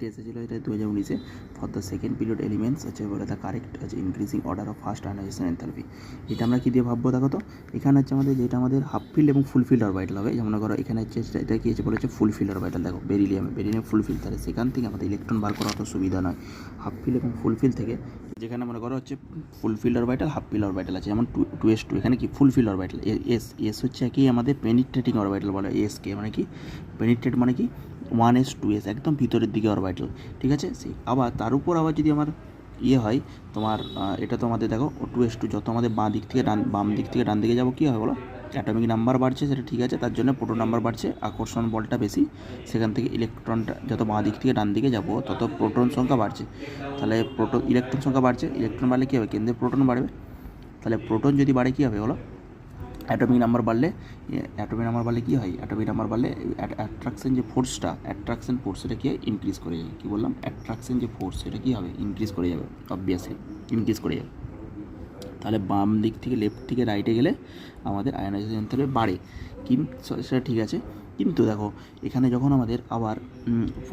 এটা এসেছিলো, এটা 2019-এ for the second period elements হচ্ছে বলে দ্য কারেক্ট হচ্ছে increasing order of first ionization enthalpy. এটা আমরা কী দিয়ে ভাববো দেখো তো, এখানে হচ্ছে আমাদের যেটা আমাদের হাফ ফিল্ড এবং ফুল ফিল্ড অরবিটাল হবে। যেমন করো এখানে হচ্ছে এটা কি হচ্ছে বলেছে ফুল ফিল্ড অরবিটাল, দেখো বেরিলিয়াম ফুল ফিল্ড, তাহলে সেখান থেকে আমাদের ইলেকট্রন বার করা অত সুবিধা নয়। হাফ ফিল্ড এবং ফুল ফিল্ড থেকে যেখানে মনে করো হচ্ছে full filled orbital half filled orbital আছে, যেমন 2s2, এখানে কি ফুল ফিল্ড অরবিটাল এস হচ্ছে কি আমাদের পেনিট্রেটিং অরবিটাল বলে এসকে, মানে কি পেনিট্রেট মানে কি 1s 2s একদম ভিতরের দিকে অরবিটাল, ঠিক আছে। সেই আবার তার উপর আবার যদি আমার হয় তোমার এটা তো আমাদের দেখো 2s2 যত আমাদের বাম দিক থেকে ডান দিকে যাবো কী হয় বলো, অ্যাটমিক নাম্বার বাড়ছে, সেটা ঠিক আছে, তার জন্য প্রোটন নাম্বার বাড়ছে, আকর্ষণ বলটা বেশি, সেখান থেকে ইলেকট্রনটা যত বাঁ দিক থেকে ডান দিকে যাবো তত প্রোটন সংখ্যা বাড়ছে। তাহলে ইলেকট্রন সংখ্যা বাড়ছে, ইলেকট্রন বাড়লে কী হবে, কেন্দ্রে প্রোটন বাড়বে। তাহলে প্রোটন যদি বাড়ে কী হবে বলো, অ্যাটমিক নাম্বার বাড়লে কী হয়, অ্যাটমিক নাম্বার বাড়লে অ্যাট্রাকশন যে অ্যাট্রাকশন ফোর্স সেটা কী হয়, ইনক্রিজ করে যায়। কী বললাম, অ্যাট্রাকশন যে ফোর্স সেটা কী হবে, ইনক্রিজ করে যাবে, অবভিয়াসলি ইনক্রিজ করে যাবে। তাহলে বাম দিক থেকে লেফট থেকে রাইটে গেলে আমাদের আয়নাইজেশন এনথালপি বাড়ে, কিন্তু সেটা ঠিক আছে। কিন্তু দেখো এখানে যখন আমাদের আবার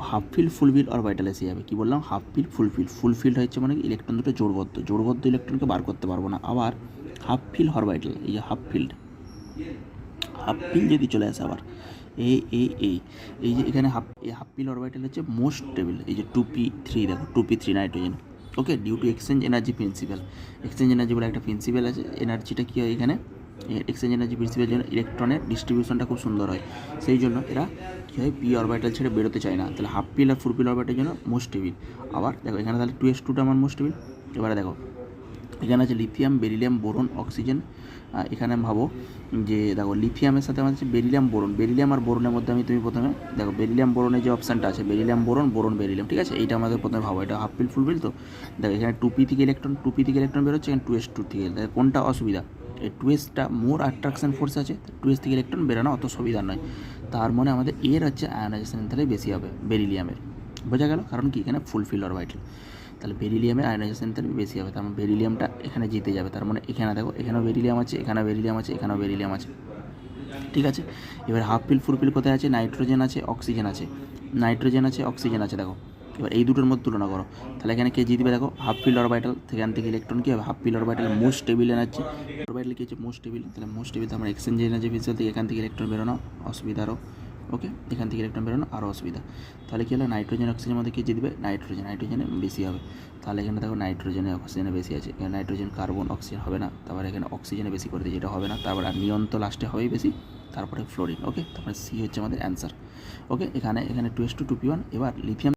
হাফ ফিল্ড ফুল ফিল্ড অরবিটাল এসে যাবে, কী বললাম, হাফ ফিল্ড ফুল ফিল্ড হচ্ছে মানে কি ইলেকট্রন দুটো জোড়বদ্ধ ইলেকট্রনকে বার করতে পারবো না। আবার হাফ ফিল্ড অরবিটাল, এই যে হাফ ফিল্ড যদি চলে আসে আবার এই যে এখানে হাফ ফিল্ড অরবিটাল হচ্ছে মোস্ট স্টেবল, এই যে 2p3, দেখো 2p3 nitrogen, okay, due to exchange energy principle. Exchange energy বলে একটা প্রিন্সিপাল আছে, এনার্জিটা কী হয় এখানে, এক্সচেঞ্জ এনার্জি প্রিন্সিপালের জন্য ইলেকট্রনের ডিস্ট্রিবিউশনটা খুব সুন্দর হয়, সেই জন্য এরা কী হয় পি অরবিটাল ছেড়ে বেরোতে চায় না। তাহলে হাফ ফিল্ড আর ফুল ফিল্ড অরবিটালের জন্য মোস্ট স্টেবল। আবার দেখো এখানে তাহলে 2s2টা আমার মোস্ট স্টেবল। এবারে দেখো এখানে আছে লিথিয়াম, বেরিলিয়াম, বোরন, অক্সিজেন। এখানে ভাবো যে দেখো লিথিয়ামের সাথে আমাদের হচ্ছে বেরিলিয়াম আর বোরনের মধ্যে তুমি প্রথমে দেখো বেরিলিয়াম বোরনের যে অপশানটা আছে, বেরিলিয়াম বোরন বেরিলিয়াম, ঠিক আছে, এইটা আমাদের প্রথমে ভাবো, এটা হাফ ফিল্ড ফুল ফিল্ড। তো দেখো এখানে 2p থেকে ইলেকট্রন বেরোচ্ছে, এখানে 2s2 থেকে, কোনটা অসুবিধা, এই 2sটা মোর অ্যাট্রাকশন ফোর্স আছে, 2s থেকে ইলেকট্রন বেরোনো অত সুবিধা নয়। তার মানে আমাদের এর হচ্ছে আয়নাইজেশন এনথালপি বেশি হবে বেরিলিয়ামের, বোঝা গেল, কারণ কি এখানে ফুল ফিল্ড অরবিটাল। তাহলে বেরিলিয়ামের আয়নাইজেশন এনথালপি বেশি হবে, তার মানে বেরিলিয়ামটা এখানে জিতে যাবে। তার মানে এখানে দেখো এখানেও বেরিলিয়াম আছে, এখানেও বেরিলিয়াম আছে, ঠিক আছে। এবার হাফ ফিল্ড ফুল ফিল্ড কোথায় আছে, নাইট্রোজেন আছে, অক্সিজেন আছে, দেখো এবার এই দুটোর মধ্যে তুলনা করো, তাহলে এখানে কে জিতবে, দেখো হাফ ফিল্ড অরবিটাল, সেখান থেকে ইলেকট্রন কী হবে, half filled orbital most stable energy, orbital কী হচ্ছে মোস্ট স্টেবল, তাহলে মোস্ট স্টেবল তার মানে এক্সচেঞ্জ এনার্জি প্রিন্সিপাল থেকে এখান থেকে ইলেকট্রন বেরোনো অসুবিধা আরও, ওকে, এখান থেকে ইলেকট্রন বেরোনো আরও অসুবিধা। তাহলে কী হলো, নাইট্রোজেন অক্সিজেনের মধ্যে কী জিতবে, নাইট্রোজেনে বেশি হবে। তাহলে এখানে দেখো নাইট্রোজেনে অক্সিজেনে বেশি আছে, এখানে নাইট্রোজেন কার্বন অক্সিজেন হবে না, তারপরে এখানে অক্সিজেনে বেশি করে দিয়েছে, এটা হবে না, তারপরে আর নিয়ন তো লাস্টে হবেই বেশি, তারপরে ফ্লোরিন, ওকে, তারপরে সি হচ্ছে আমাদের অ্যান্সার, ওকে। এখানে 2s2 2p1। এবার লিথিয়াম